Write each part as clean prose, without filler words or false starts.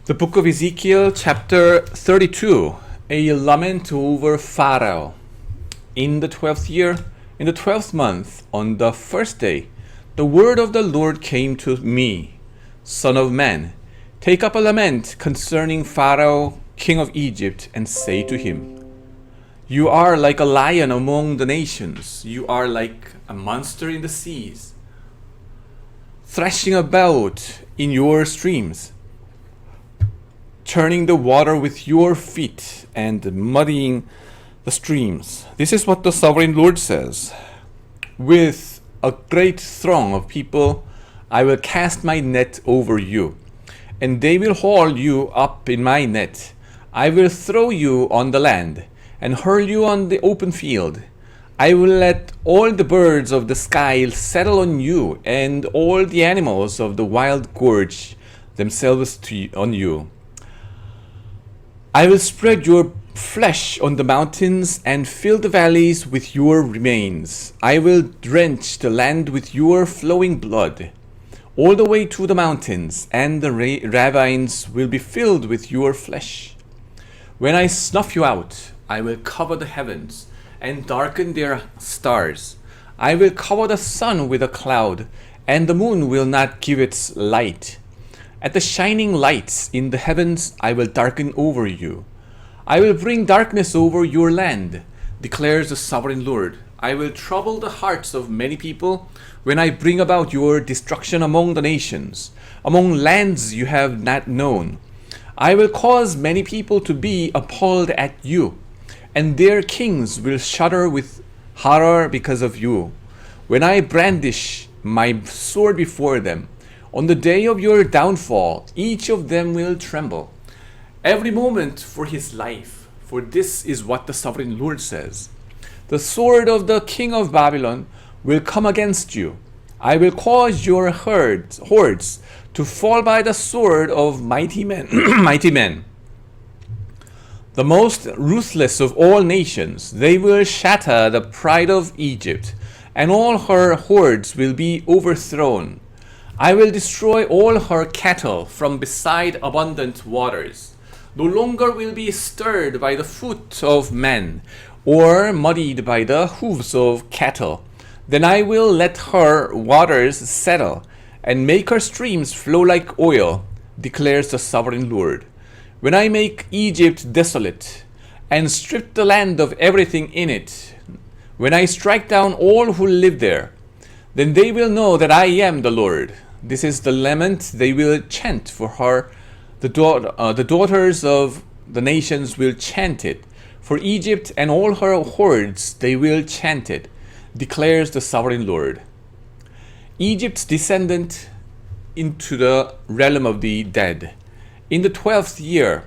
The book of Ezekiel, chapter 32, a lament over Pharaoh. In the 12th year, in the 12th month, on the first day, the word of the Lord came to me. Son of man, take up a lament concerning Pharaoh, king of Egypt, and say to him, You are like a lion among the nations. You are like a monster in the seas, thrashing about in your streams, churning the water with your feet and muddying the streams. This is what the sovereign Lord says. With a great throng of people, I will cast my net over you, and they will haul you up in my net. I will throw you on the land and hurl you on the open field. I will let all the birds of the sky settle on you, and all the animals of the wild gorge themselves on you. I will spread your flesh on the mountains and fill the valleys with your remains. I will drench the land with your flowing blood. All the way to the mountains and the ravines will be filled with your flesh. When I snuff you out, I will cover the heavens and darken their stars. I will cover the sun with a cloud, and the moon will not give its light. At the shining lights in the heavens, I will darken over you. I will bring darkness over your land, declares the sovereign Lord. I will trouble the hearts of many people when I bring about your destruction among the nations, among lands you have not known. I will cause many people to be appalled at you, and their kings will shudder with horror because of you. When I brandish my sword before them, on the day of your downfall, each of them will tremble, every moment for his life. For this is what the sovereign Lord says. The sword of the king of Babylon will come against you. I will cause your hordes to fall by the sword of mighty men. mighty men. The most ruthless of all nations, they will shatter the pride of Egypt, and all her hordes will be overthrown. I will destroy all her cattle from beside abundant waters. No longer will be stirred by the foot of men, or muddied by the hooves of cattle. Then I will let her waters settle, and make her streams flow like oil, declares the sovereign Lord. When I make Egypt desolate, and strip the land of everything in it, when I strike down all who live there, then they will know that I am the Lord. This is the lament they will chant for her. The daughters of the nations will chant it. For Egypt and all her hordes, they will chant it, declares the sovereign Lord. Egypt's descendant into the realm of the dead. In the 12th year,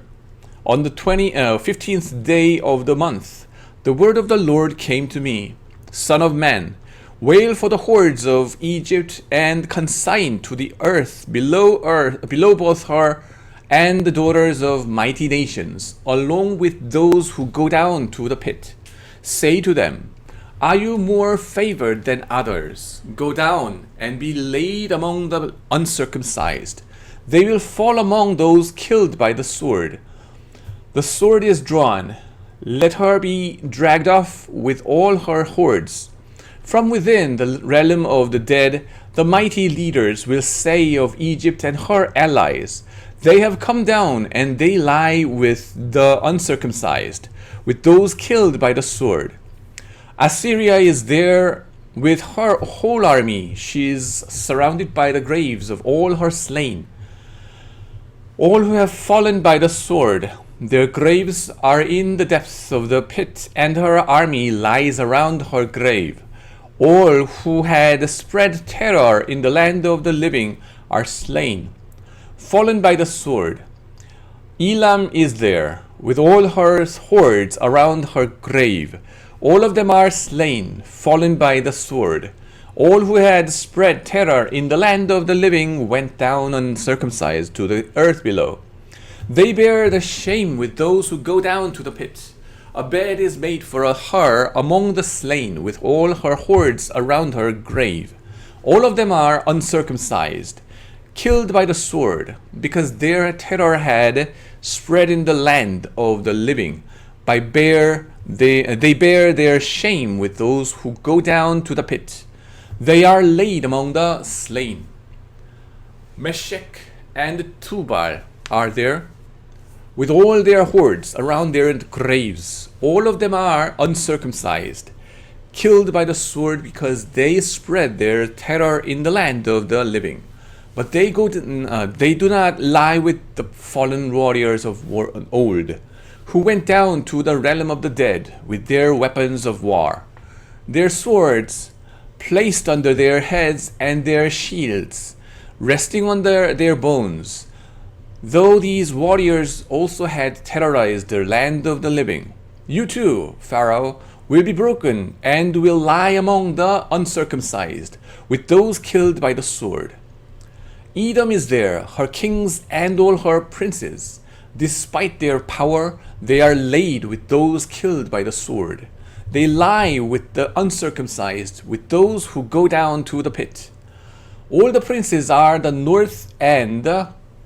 on the 15th day of the month, the word of the Lord came to me. Son of man, wail for the hordes of Egypt, and consign to the earth below both her and the daughters of mighty nations, along with those who go down to the pit. Say to them, Are you more favored than others? Go down and be laid among the uncircumcised. They will fall among those killed by the sword. The sword is drawn. Let her be dragged off with all her hordes. From within the realm of the dead, the mighty leaders will say of Egypt and her allies, They have come down, and they lie with the uncircumcised, with those killed by the sword. Assyria is there with her whole army. She is surrounded by the graves of all her slain, all who have fallen by the sword. Their graves are in the depths of the pit, and her army lies around her grave. All who had spread terror in the land of the living are slain, fallen by the sword. Elam is there, with all her hordes around her grave. All of them are slain, fallen by the sword. All who had spread terror in the land of the living went down uncircumcised to the earth below. They bear the shame with those who go down to the pit. A bed is made for her among the slain, with all her hordes around her grave. All of them are uncircumcised. killed by the sword, because their terror had spread in the land of the living. They bear their shame with those who go down to the pit. They are laid among the slain. Meshech and Tubal are there, with all their hordes around their graves. All of them are uncircumcised, killed by the sword, because they spread their terror in the land of the living. But they do not lie with the fallen warriors of old, who went down to the realm of the dead with their weapons of war, their swords placed under their heads and their shields resting on their bones. Though these warriors also had terrorized the land of the living, you too, Pharaoh, will be broken and will lie among the uncircumcised, with those killed by the sword. Edom is there, her kings and all her princes. Despite their power, they are laid with those killed by the sword. They lie with the uncircumcised, with those who go down to the pit. All the princes are the north, and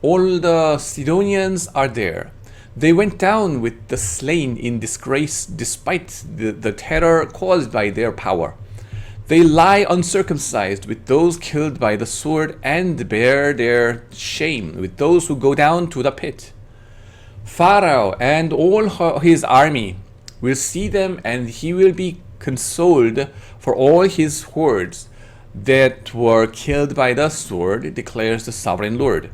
all the Sidonians are there. They went down with the slain in disgrace, despite the terror caused by their power. They lie uncircumcised with those killed by the sword, and bear their shame with those who go down to the pit. Pharaoh and all his army will see them, and he will be consoled for all his hordes that were killed by the sword, declares the sovereign Lord.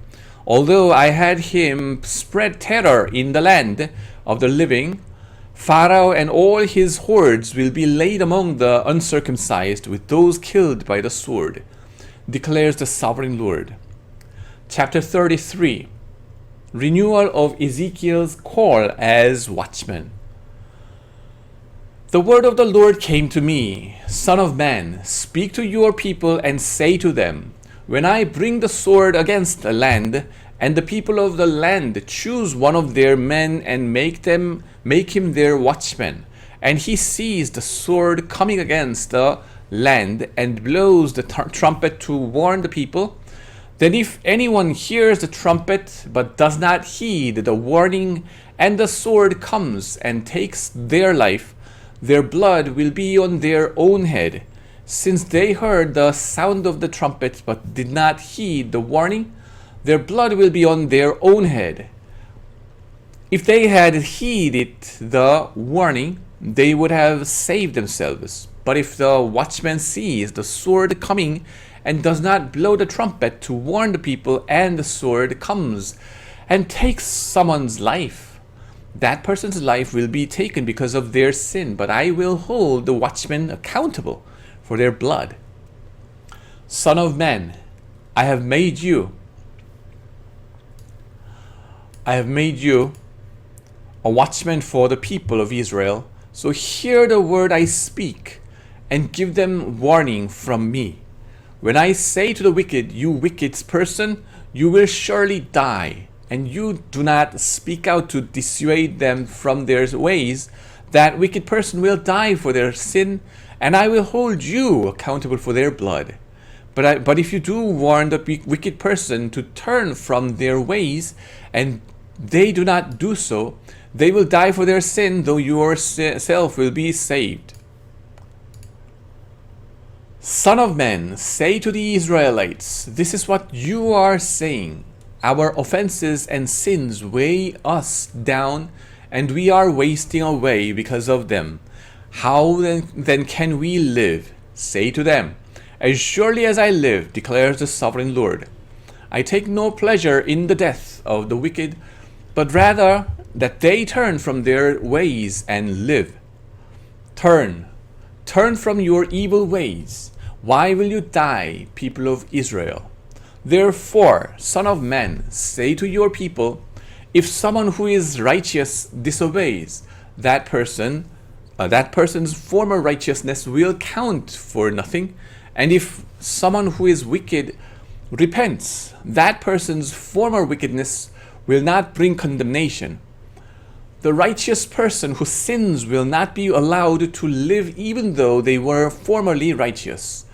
Although I had him spread terror in the land of the living, Pharaoh and all his hordes will be laid among the uncircumcised with those killed by the sword, declares the sovereign Lord. Chapter 33. Renewal of Ezekiel's call as watchman. The word of the Lord came to me, Son of man, speak to your people and say to them, when I bring the sword against the land, and the people of the land choose one of their men and make him their watchman, and he sees the sword coming against the land and blows the trumpet to warn the people, then if anyone hears the trumpet but does not heed the warning, and the sword comes and takes their life, their blood will be on their own head. Since they heard the sound of the trumpet but did not heed the warning, their blood will be on their own head. If they had heeded the warning, they would have saved themselves. But if the watchman sees the sword coming and does not blow the trumpet to warn the people, and the sword comes and takes someone's life, that person's life will be taken because of their sin, but I will hold the watchmen accountable for their blood. Son of man, I have made you a watchman for the people of Israel. So hear the word I speak and give them warning from me. When I say to the wicked, you wicked person, you will surely die, and you do not speak out to dissuade them from their ways, that wicked person will die for their sin, and I will hold you accountable for their blood. But if you do warn the wicked person to turn from their ways, and they do not do so, they will die for their sin, though yourself will be saved. Son of man, say to the Israelites, this is what you are saying. Our offenses and sins weigh us down, and we are wasting away because of them. How then can we live? Say to them, as surely as I live, declares the sovereign Lord, I take no pleasure in the death of the wicked, but rather that they turn from their ways and live. Turn from your evil ways. Why will you die, people of Israel? Therefore, Son of man, say to your people, if someone who is righteous disobeys, that person's former righteousness will count for nothing. And if someone who is wicked repents, that person's former wickedness will not bring condemnation. The righteous person who sins will not be allowed to live even though they were formerly righteous.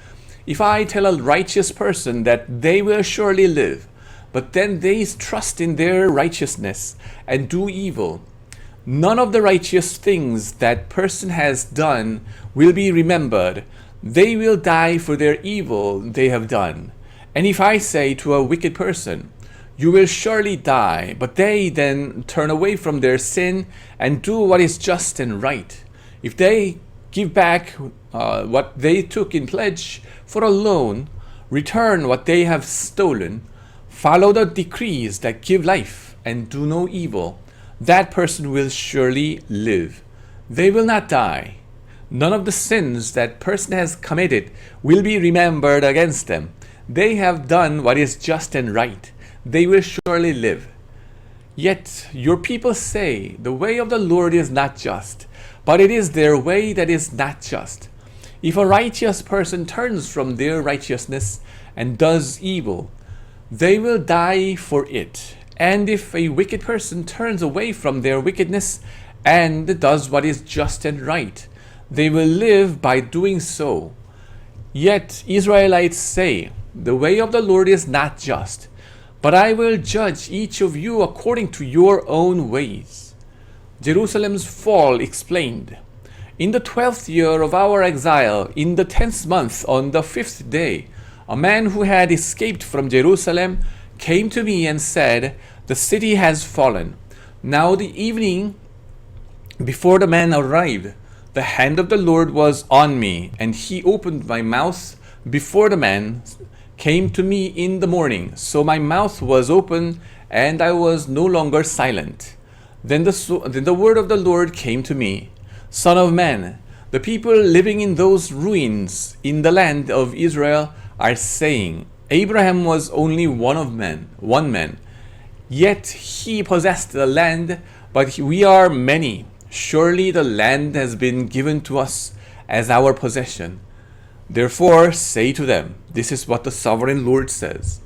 If I tell a righteous person that they will surely live, but then they trust in their righteousness and do evil. None of the righteous things that person has done will be remembered. They will die for their evil they have done. And if I say to a wicked person, you will surely die, but they then turn away from their sin and do what is just and right. If they give back what they took in pledge for a loan, return what they have stolen, follow the decrees that give life and do no evil, that person will surely live. They will not die. None of the sins that person has committed will be remembered against them. They have done what is just and right. They will surely live. Yet your people say, the way of the Lord is not just, but it is their way that is not just. If a righteous person turns from their righteousness and does evil, they will die for it. And if a wicked person turns away from their wickedness and does what is just and right, they will live by doing so. Yet Israelites say, the way of the Lord is not just, but I will judge each of you according to your own ways. Jerusalem's fall explained. In the 12th year of our exile, in the 10th month, on the 5th day, a man who had escaped from Jerusalem came to me and said, the city has fallen. Now the evening before the man arrived, the hand of the Lord was on me, and he opened my mouth before the man came to me in the morning. So my mouth was open, and I was no longer silent. Then the word of the Lord came to me. Son of man, the people living in those ruins in the land of Israel are saying, Abraham was only one man, yet he possessed the land, but we are many. Surely the land has been given to us as our possession. Therefore say to them, this is what the sovereign Lord says.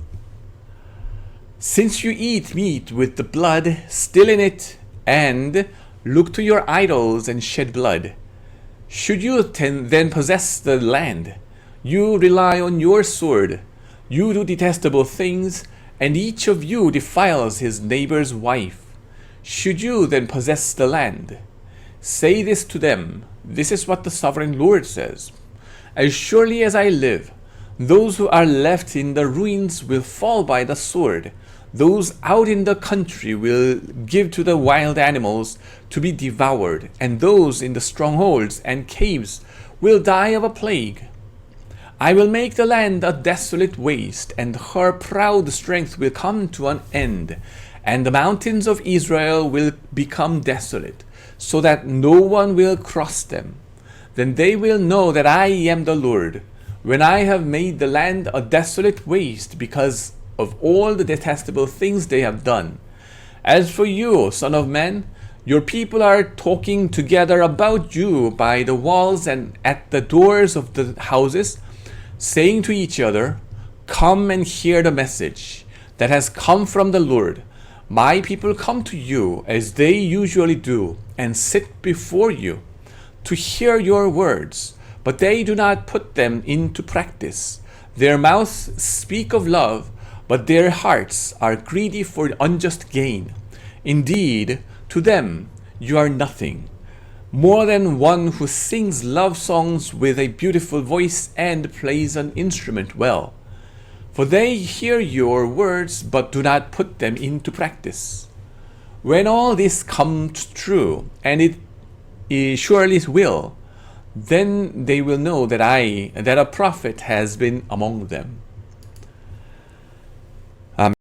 Since you eat meat with the blood still in it, and look to your idols and shed blood, should you then possess the land? You rely on your sword. You do detestable things, and each of you defiles his neighbor's wife. Should you then possess the land? Say this to them, this is what the sovereign Lord says. As surely as I live, those who are left in the ruins will fall by the sword. Those out in the country will give to the wild animals to be devoured, and those in the strongholds and caves will die of a plague. I will make the land a desolate waste, and her proud strength will come to an end, and the mountains of Israel will become desolate, so that no one will cross them. Then they will know that I am the Lord, when I have made the land a desolate waste because of all the detestable things they have done. As for you, son of man, your people are talking together about you by the walls and at the doors of the houses, saying to each other, come and hear the message that has come from the Lord. My people come to you as they usually do and sit before you to hear your words, but they do not put them into practice. Their mouths speak of love, but their hearts are greedy for unjust gain. Indeed, to them you are nothing, more than one who sings love songs with a beautiful voice and plays an instrument well. For they hear your words, but do not put them into practice. When all this comes true, and it surely will, then they will know that a prophet has been among them.